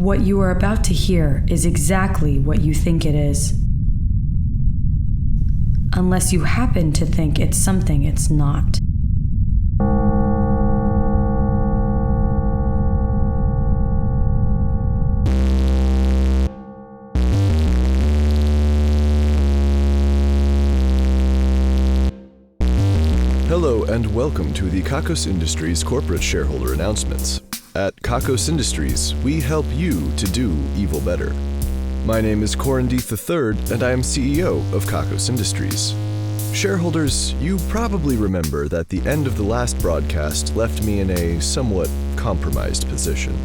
What you are about to hear is exactly what you think it is. Unless you happen to think it's something it's not. Hello and welcome to the Kakos Industries corporate shareholder announcements. At Kakos Industries, we help you to do evil better. My name is Corin III, and I am CEO of Kakos Industries. Shareholders, you probably remember that the end of the last broadcast left me in a somewhat compromised position.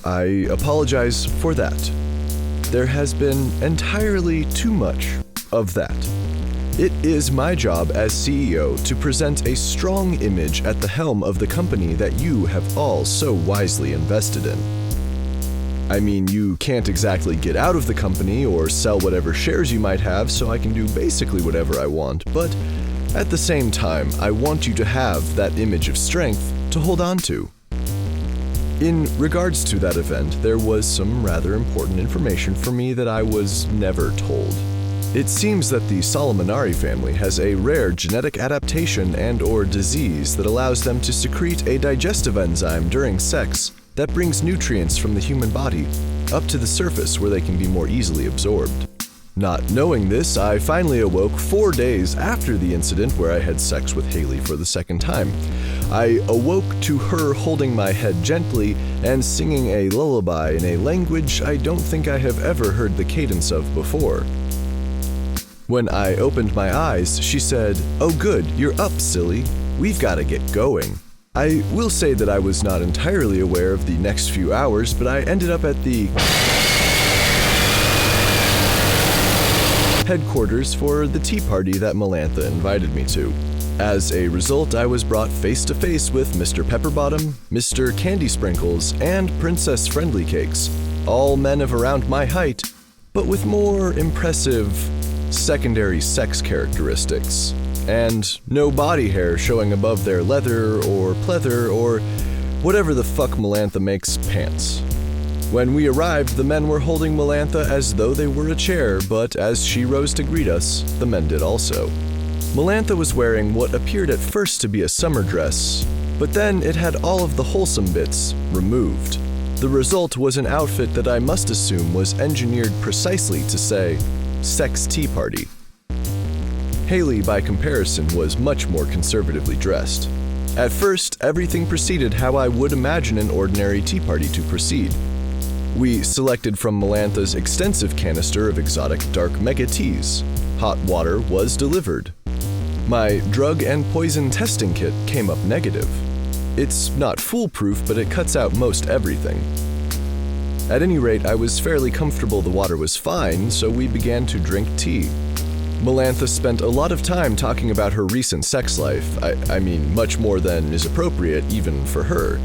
I apologize for that. There has been entirely too much of that. It is my job as CEO to present a strong image at the helm of the company that you have all so wisely invested in. I mean, you can't exactly get out of the company or sell whatever shares you might have, so I can do basically whatever I want, but at the same time, I want you to have that image of strength to hold on to. In regards to that event, there was some rather important information for me that I was never told. It seems that the Solomonari family has a rare genetic adaptation and/or disease that allows them to secrete a digestive enzyme during sex that brings nutrients from the human body up to the surface where they can be more easily absorbed. Not knowing this, I finally awoke 4 days after the incident where I had sex with Haley for the second time. I awoke to her holding my head gently and singing a lullaby in a language I don't think I have ever heard the cadence of before. When I opened my eyes, she said, "Oh good, you're up, silly. We've got to get going." I will say that I was not entirely aware of the next few hours, but I ended up at the headquarters for the tea party that Melantha invited me to. As a result, I was brought face to face with Mr. Pepperbottom, Mr. Candy Sprinkles, and Princess Friendly Cakes, all men of around my height, but with more impressive secondary sex characteristics, and no body hair showing above their leather or pleather or whatever the fuck Melantha makes pants. When we arrived, the men were holding Melantha as though they were a chair, but as she rose to greet us, the men did also. Melantha was wearing what appeared at first to be a summer dress, but then it had all of the wholesome bits removed. The result was an outfit that I must assume was engineered precisely to say, sex tea party. Haley, by comparison, was much more conservatively dressed. At first, everything proceeded how I would imagine an ordinary tea party to proceed. We selected from Melantha's extensive canister of exotic dark mega teas. Hot water was delivered. My drug and poison testing kit came up negative. It's not foolproof, but it cuts out most everything. At any rate, I was fairly comfortable the water was fine, so we began to drink tea. Melantha spent a lot of time talking about her recent sex life. I mean, much more than is appropriate even for her.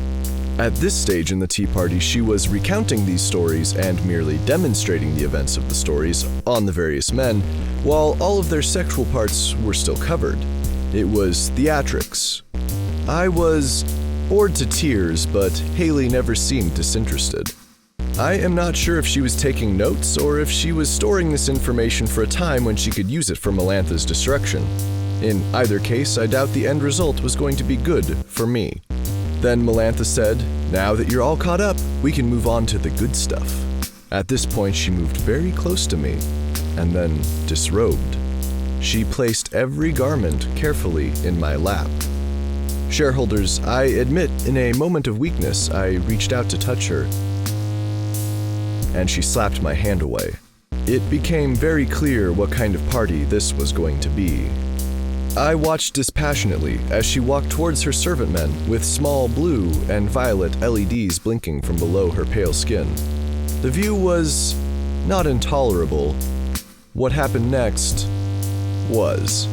At this stage in the tea party, she was recounting these stories and merely demonstrating the events of the stories on the various men, while all of their sexual parts were still covered. It was theatrics. I was bored to tears, but Haley never seemed disinterested. I am not sure if she was taking notes or if she was storing this information for a time when she could use it for Melantha's destruction. In either case, I doubt the end result was going to be good for me. Then Melantha said, "Now that you're all caught up, we can move on to the good stuff." At this point, she moved very close to me and then disrobed. She placed every garment carefully in my lap. Shareholders, I admit, in a moment of weakness, I reached out to touch her, and she slapped my hand away. It became very clear what kind of party this was going to be. I watched dispassionately as she walked towards her servant men with small blue and violet LEDs blinking from below her pale skin. The view was not intolerable. What happened next was.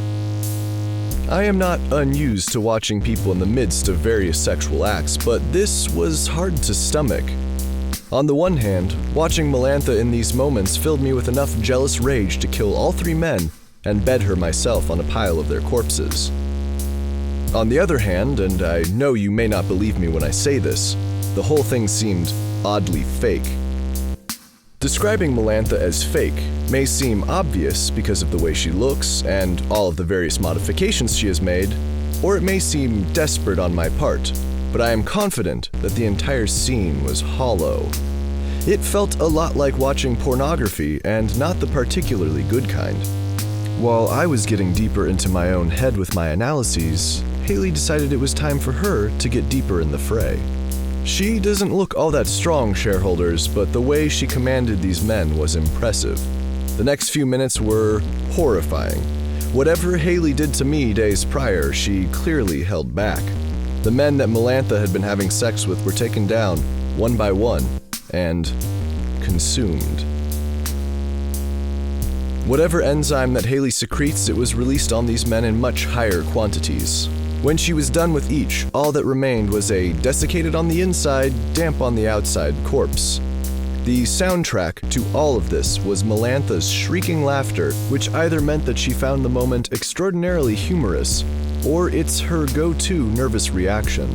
I am not unused to watching people in the midst of various sexual acts, but this was hard to stomach. On the one hand, watching Melantha in these moments filled me with enough jealous rage to kill all three men and bed her myself on a pile of their corpses. On the other hand, and I know you may not believe me when I say this, the whole thing seemed oddly fake. Describing Melantha as fake may seem obvious because of the way she looks and all of the various modifications she has made, or it may seem desperate on my part, but I am confident that the entire scene was hollow. It felt a lot like watching pornography, and not the particularly good kind. While I was getting deeper into my own head with my analyses, Haley decided it was time for her to get deeper in the fray. She doesn't look all that strong, shareholders, but the way she commanded these men was impressive. The next few minutes were horrifying. Whatever Haley did to me days prior, she clearly held back. The men that Melantha had been having sex with were taken down, one by one, and consumed. Whatever enzyme that Haley secretes, it was released on these men in much higher quantities. When she was done with each, all that remained was a desiccated on the inside, damp on the outside corpse. The soundtrack to all of this was Melantha's shrieking laughter, which either meant that she found the moment extraordinarily humorous, or it's her go-to nervous reaction.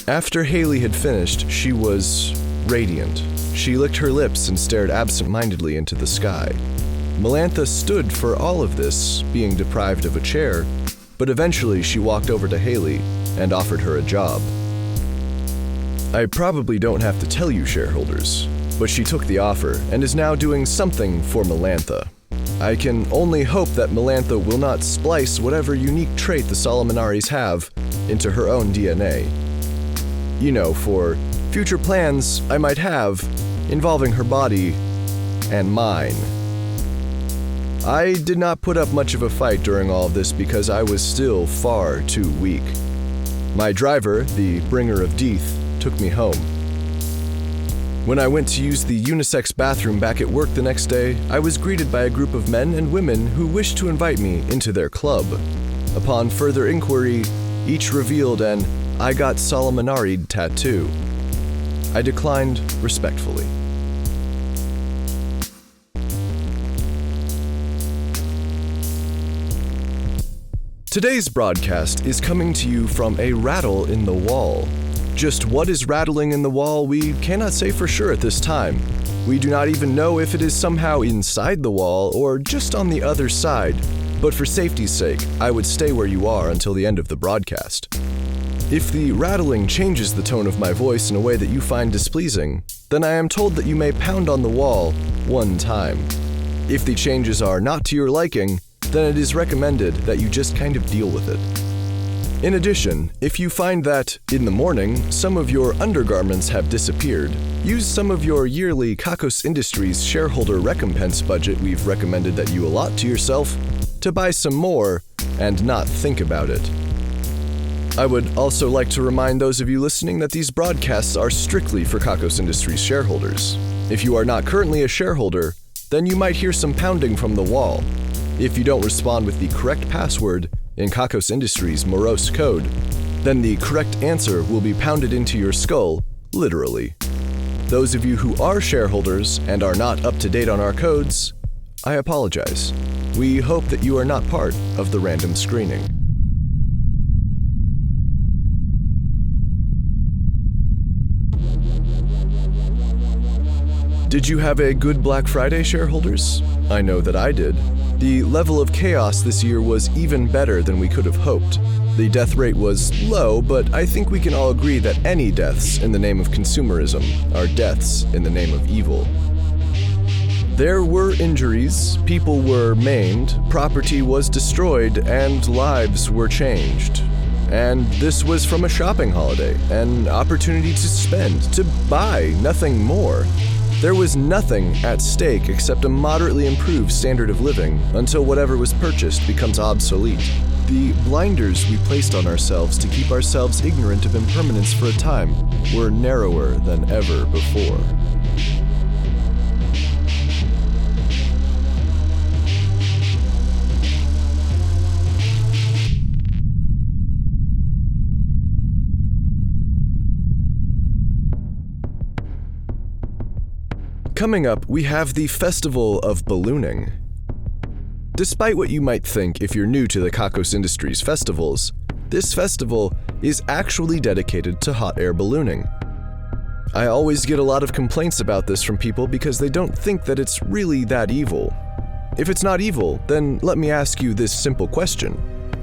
After Haley had finished, she was radiant. She licked her lips and stared absent-mindedly into the sky. Melantha stood for all of this, being deprived of a chair, but eventually she walked over to Haley and offered her a job. I probably don't have to tell you, shareholders, but she took the offer and is now doing something for Melantha. I can only hope that Melantha will not splice whatever unique trait the Solomonaris have into her own DNA. You know, for future plans I might have involving her body and mine. I did not put up much of a fight during all of this because I was still far too weak. My driver, the bringer of Death, took me home. When I went to use the unisex bathroom back at work the next day, I was greeted by a group of men and women who wished to invite me into their club. Upon further inquiry, each revealed an "I got Solomonari'd" tattoo. I declined respectfully. Today's broadcast is coming to you from a rattle in the wall. Just what is rattling in the wall, we cannot say for sure at this time. We do not even know if it is somehow inside the wall or just on the other side, but for safety's sake, I would stay where you are until the end of the broadcast. If the rattling changes the tone of my voice in a way that you find displeasing, then I am told that you may pound on the wall one time. If the changes are not to your liking, then it is recommended that you just kind of deal with it. In addition, if you find that, in the morning, some of your undergarments have disappeared, use some of your yearly Kakos Industries shareholder recompense budget we've recommended that you allot to yourself to buy some more and not think about it. I would also like to remind those of you listening that these broadcasts are strictly for Kakos Industries shareholders. If you are not currently a shareholder, then you might hear some pounding from the wall. If you don't respond with the correct password in Kakos Industries' morose code, then the correct answer will be pounded into your skull, literally. Those of you who are shareholders and are not up to date on our codes, I apologize. We hope that you are not part of the random screening. Did you have a good Black Friday, shareholders? I know that I did. The level of chaos this year was even better than we could have hoped. The death rate was low, but I think we can all agree that any deaths in the name of consumerism are deaths in the name of evil. There were injuries, people were maimed, property was destroyed, and lives were changed. And this was from a shopping holiday, an opportunity to spend, to buy, nothing more. There was nothing at stake except a moderately improved standard of living until whatever was purchased becomes obsolete. The blinders we placed on ourselves to keep ourselves ignorant of impermanence for a time were narrower than ever before. Coming up, we have the Festival of Ballooning. Despite what you might think if you're new to the Kakos Industries festivals, this festival is actually dedicated to hot air ballooning. I always get a lot of complaints about this from people because they don't think that it's really that evil. If it's not evil, then let me ask you this simple question.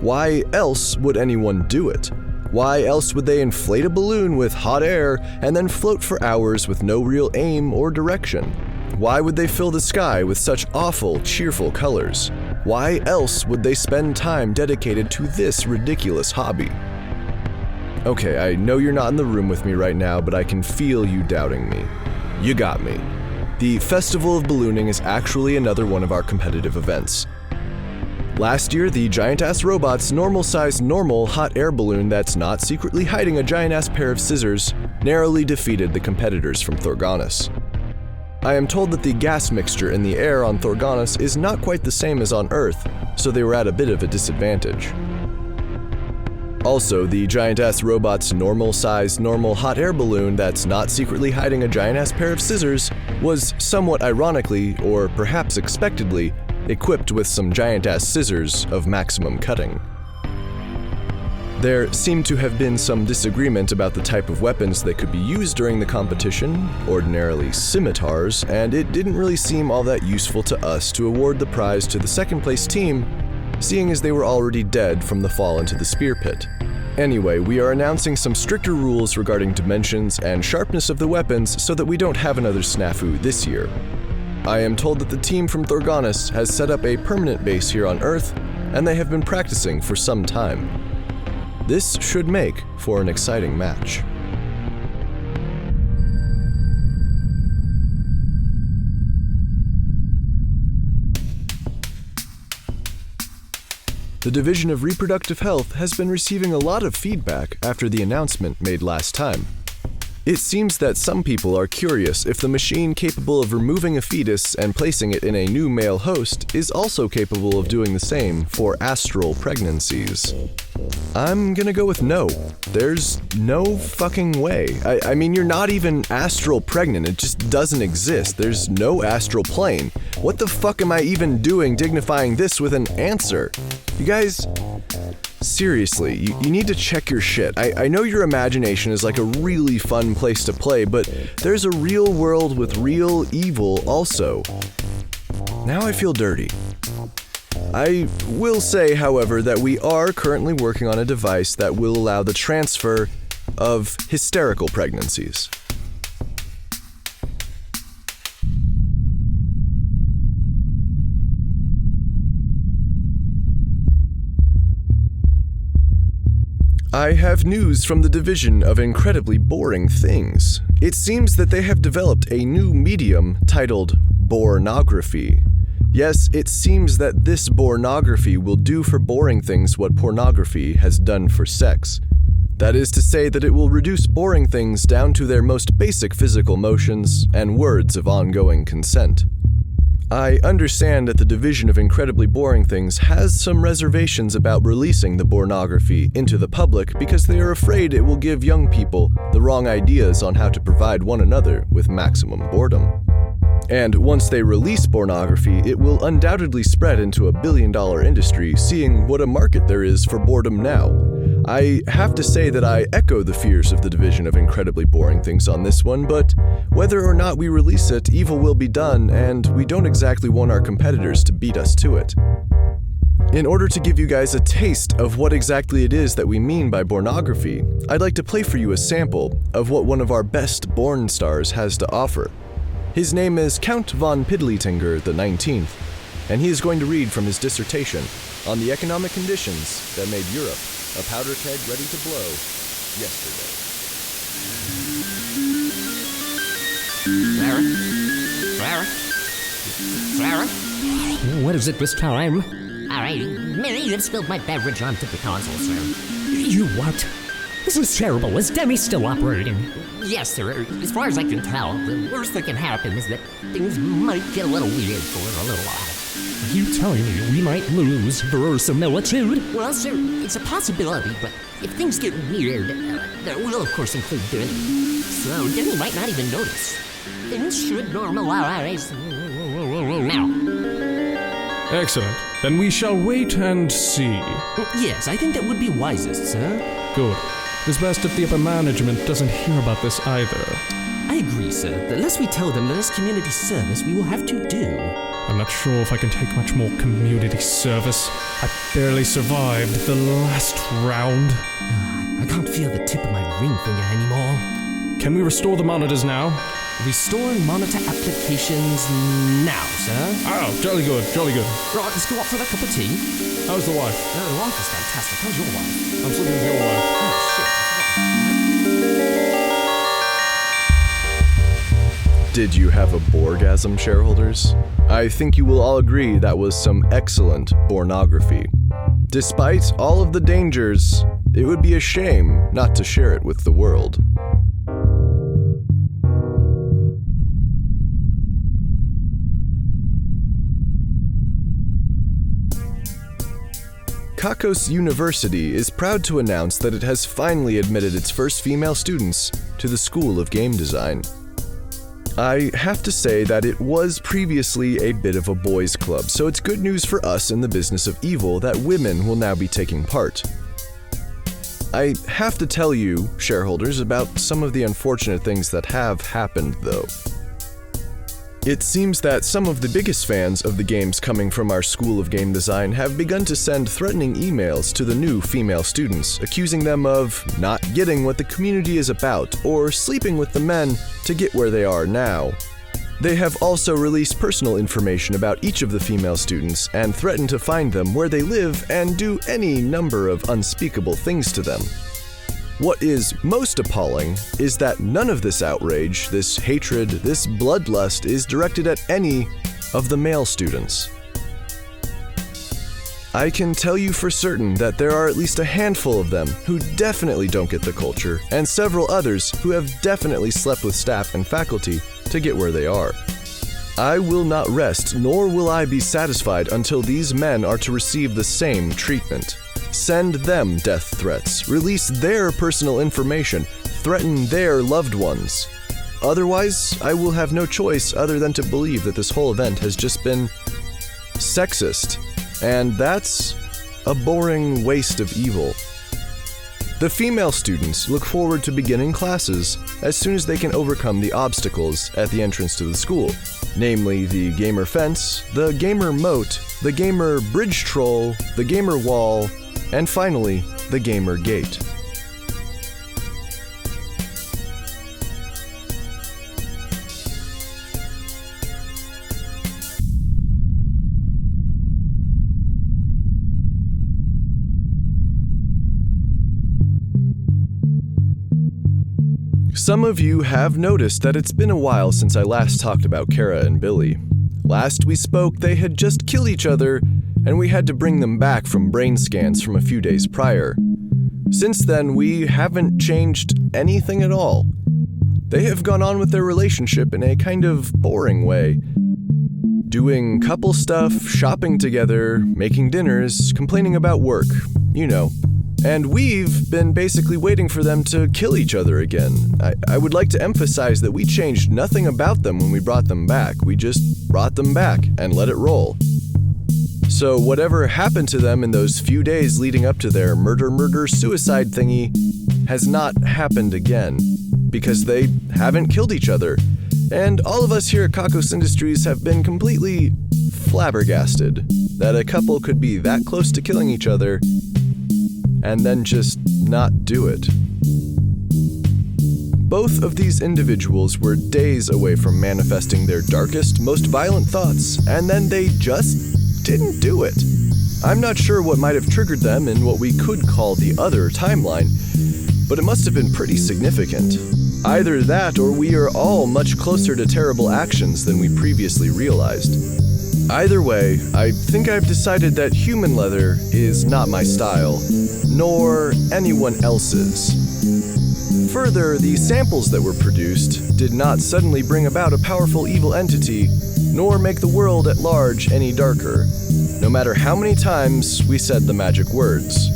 Why else would anyone do it? Why else would they inflate a balloon with hot air and then float for hours with no real aim or direction? Why would they fill the sky with such awful, cheerful colors? Why else would they spend time dedicated to this ridiculous hobby? Okay, I know you're not in the room with me right now, but I can feel you doubting me. You got me. The Festival of Ballooning is actually another one of our competitive events. Last year, the giant-ass robot's normal-sized normal hot air balloon that's not secretly hiding a giant-ass pair of scissors narrowly defeated the competitors from Thorgonus. I am told that the gas mixture in the air on Thorgonus is not quite the same as on Earth, so they were at a bit of a disadvantage. Also, the giant-ass robot's normal-sized normal hot air balloon that's not secretly hiding a giant-ass pair of scissors was somewhat ironically, or perhaps expectedly, equipped with some giant-ass scissors of maximum cutting. There seemed to have been some disagreement about the type of weapons that could be used during the competition, ordinarily scimitars, and it didn't really seem all that useful to us to award the prize to the second-place team, seeing as they were already dead from the fall into the spear pit. Anyway, we are announcing some stricter rules regarding dimensions and sharpness of the weapons so that we don't have another snafu this year. I am told that the team from Thorgonus has set up a permanent base here on Earth, and they have been practicing for some time. This should make for an exciting match. The Division of Reproductive Health has been receiving a lot of feedback after the announcement made last time. It seems that some people are curious if the machine capable of removing a fetus and placing it in a new male host is also capable of doing the same for astral pregnancies. I'm gonna go with no. There's no fucking way. I mean, you're not even astral pregnant. It just doesn't exist. There's no astral plane. What the fuck am I even doing dignifying this with an answer? You guys, seriously, you need to check your shit. I know your imagination is like a really fun place to play, but there's a real world with real evil also. Now I feel dirty. I will say, however, that we are currently working on a device that will allow the transfer of hysterical pregnancies. I have news from the Division of Incredibly Boring Things. It seems that they have developed a new medium titled pornography. Yes, it seems that this pornography will do for boring things what pornography has done for sex. That is to say that it will reduce boring things down to their most basic physical motions and words of ongoing consent. I understand that the Division of Incredibly Boring Things has some reservations about releasing the pornography into the public because they are afraid it will give young people the wrong ideas on how to provide one another with maximum boredom. And once they release pornography, it will undoubtedly spread into a billion-dollar industry, seeing what a market there is for boredom now. I have to say that I echo the fears of the Division of Incredibly Boring Things on this one, but whether or not we release it, evil will be done, and we don't exactly want our competitors to beat us to it. In order to give you guys a taste of what exactly it is that we mean by pornography, I'd like to play for you a sample of what one of our best Born stars has to offer. His name is Count von Piddlytinger the 19th, and he is going to read from his dissertation on the economic conditions that made Europe a powder keg ready to blow yesterday. Sarah? What is it this time? Alright, Mary, you've spilled my beverage onto the console, sir. You what? This is terrible. Is Demi still operating? Yes, sir. As far as I can tell, the worst that can happen is that things might get a little weird for a little while. Are you telling me we might lose verisimilitude? Well, sir, it's a possibility, but if things get weird, that will, of course, include Demi. So Demi might not even notice. Things should normalize now. Excellent. Then we shall wait and see. Yes, I think that would be wisest, sir. Good. It is best if the upper management doesn't hear about this either. agree, sir. The less we tell them, the less community service we will have to do. I'm not sure if I can take much more community service. I barely survived the last round. I can't feel the tip of my ring finger anymore. Can we restore the monitors now? Restoring monitor applications now, sir. Oh, jolly good, jolly good. Right, let's go up for that cup of tea. How's the wife? The wife is fantastic. How's your wife? I'm sleeping with your wife. Oh, shit. Did you have a Borgasm, shareholders? I think you will all agree that was some excellent pornography. Despite all of the dangers, it would be a shame not to share it with the world. Kakos University is proud to announce that it has finally admitted its first female students to the School of Game Design. I have to say that it was previously a bit of a boys' club, so it's good news for us in the business of evil that women will now be taking part. I have to tell you, shareholders, about some of the unfortunate things that have happened, though. It seems that some of the biggest fans of the games coming from our School of Game Design have begun to send threatening emails to the new female students, accusing them of not getting what the community is about or sleeping with the men to get where they are now. They have also released personal information about each of the female students and threatened to find them where they live and do any number of unspeakable things to them. What is most appalling is that none of this outrage, this hatred, this bloodlust is directed at any of the male students. I can tell you for certain that there are at least a handful of them who definitely don't get the culture, and several others who have definitely slept with staff and faculty to get where they are. I will not rest, nor will I be satisfied until these men are to receive the same treatment. Send them death threats, release their personal information, threaten their loved ones. Otherwise, I will have no choice other than to believe that this whole event has just been sexist, and that's a boring waste of evil. The female students look forward to beginning classes as soon as they can overcome the obstacles at the entrance to the school, namely the gamer fence, the gamer moat, the gamer bridge troll, the gamer wall, and finally, the gamer gate. Some of you have noticed that it's been a while since I last talked about Kara and Billy. Last we spoke, they had just killed each other, and we had to bring them back from brain scans from a few days prior. Since then, we haven't changed anything at all. They have gone on with their relationship in a kind of boring way. Doing couple stuff, shopping together, making dinners, complaining about work, you know. And we've been basically waiting for them to kill each other again. I would like to emphasize that we changed nothing about them when we brought them back. We just brought them back and let it roll. So whatever happened to them in those few days leading up to their murder-suicide thingy has not happened again, because they haven't killed each other. And all of us here at Kakos Industries have been completely flabbergasted that a couple could be that close to killing each other and then just not do it. Both of these individuals were days away from manifesting their darkest, most violent thoughts, and then they just didn't do it. I'm not sure what might have triggered them in what we could call the other timeline, but it must have been pretty significant. Either that, or we are all much closer to terrible actions than we previously realized. Either way, I think I've decided that human leather is not my style, nor anyone else's. Further, the samples that were produced did not suddenly bring about a powerful evil entity, nor make the world at large any darker, no matter how many times we said the magic words.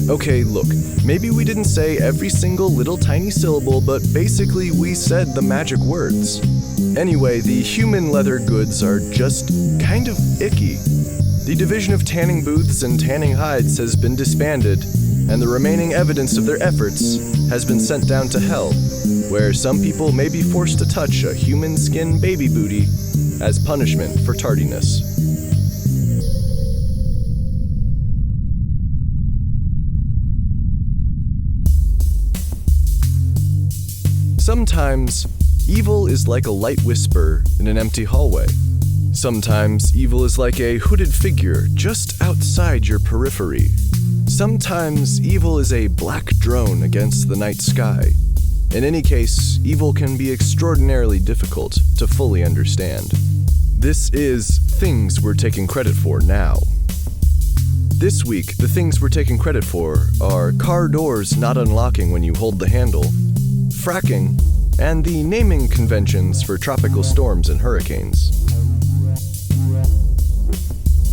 Okay, look, maybe we didn't say every single little tiny syllable, but basically we said the magic words. Anyway, the human leather goods are just kind of icky. The Division of Tanning Booths and Tanning Hides has been disbanded, and the remaining evidence of their efforts has been sent down to hell, where some people may be forced to touch a human skin baby booty as punishment for tardiness. Sometimes, evil is like a light whisper in an empty hallway. Sometimes, evil is like a hooded figure just outside your periphery. Sometimes, evil is a black drone against the night sky. In any case, evil can be extraordinarily difficult to fully understand. This is Things We're Taking Credit For Now. This week, the things we're taking credit for are car doors not unlocking when you hold the handle, fracking, and the naming conventions for tropical storms and hurricanes.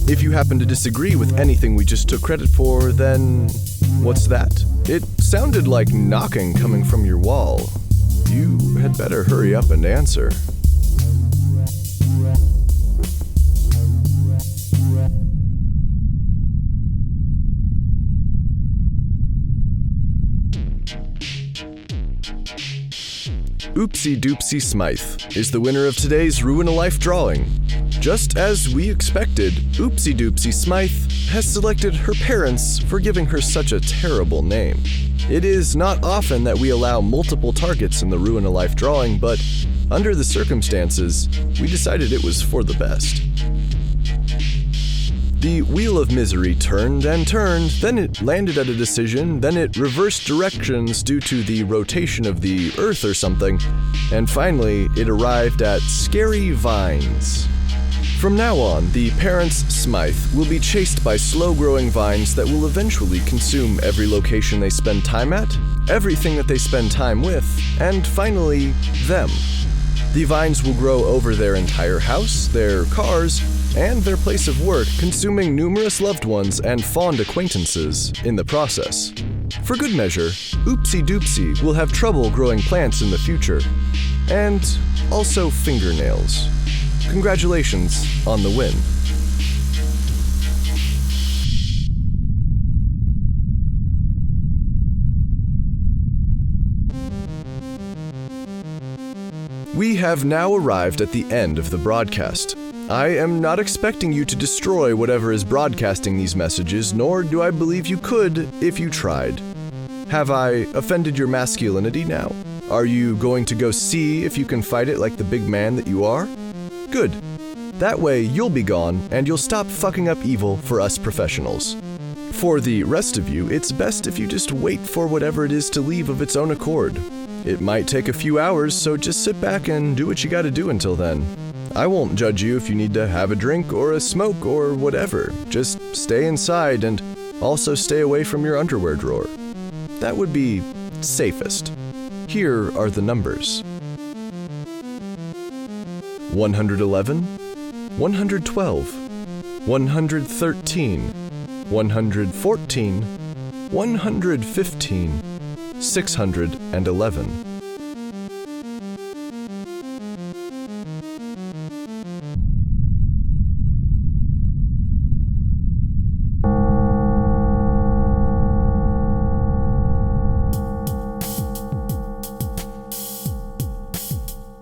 If you happen to disagree with anything we just took credit for, then what's that? It sounded like knocking coming from your wall. You had better hurry up and answer. Oopsie-Doopsie Smythe is the winner of today's Ruin a Life drawing. Just as we expected, Oopsie-Doopsie Smythe has selected her parents for giving her such a terrible name. It is not often that we allow multiple targets in the Ruin a Life drawing, but under the circumstances, we decided it was for the best. The wheel of misery turned and turned, then it landed at a decision, then it reversed directions due to the rotation of the Earth or something, and finally it arrived at scary vines. From now on, the parents Smythe will be chased by slow-growing vines that will eventually consume every location they spend time at, everything that they spend time with, and finally, them. The vines will grow over their entire house, their cars, and their place of work, consuming numerous loved ones and fond acquaintances in the process. For good measure, Oopsie-Doopsie will have trouble growing plants in the future, and also fingernails. Congratulations on the win. We have now arrived at the end of the broadcast. I am not expecting you to destroy whatever is broadcasting these messages, nor do I believe you could if you tried. Have I offended your masculinity now? Are you going to go see if you can fight it like the big man that you are? Good. That way you'll be gone and you'll stop fucking up evil for us professionals. For the rest of you, it's best if you just wait for whatever it is to leave of its own accord. It might take a few hours, so just sit back and do what you gotta do until then. I won't judge you if you need to have a drink or a smoke or whatever. Just stay inside and also stay away from your underwear drawer. That would be safest. Here are the numbers. 111, 112, 113, 114, 115, 611.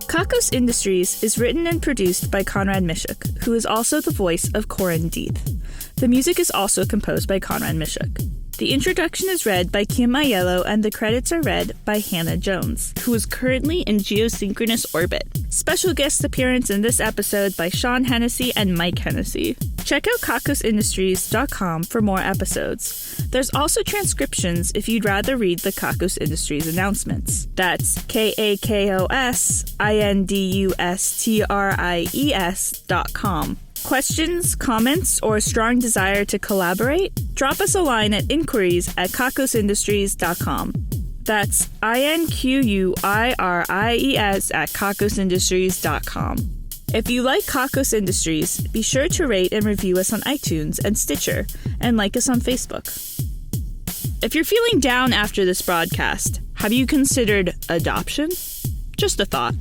Kakos Industries is written and produced by Conrad Mishuk, who is also the voice of Corin. The music is also composed by Conrad Mishuk. The introduction is read by Kim Aiello and the credits are read by Hannah Jones, who is currently in geosynchronous orbit. Special guest appearance in this episode by Sean Hennessy and Mike Hennessy. Check out kakosindustries.com for more episodes. There's also transcriptions if you'd rather read the Kakos Industries announcements. That's KAKOSINDUSTRIES.com. Questions, comments, or a strong desire to collaborate? Drop us a line at inquiries@kakosindustries.com. That's INQUIRIES@kakosindustries.com. If you like Kakos Industries, be sure to rate and review us on iTunes and Stitcher, and like us on Facebook. If you're feeling down after this broadcast, have you considered adoption? Just a thought.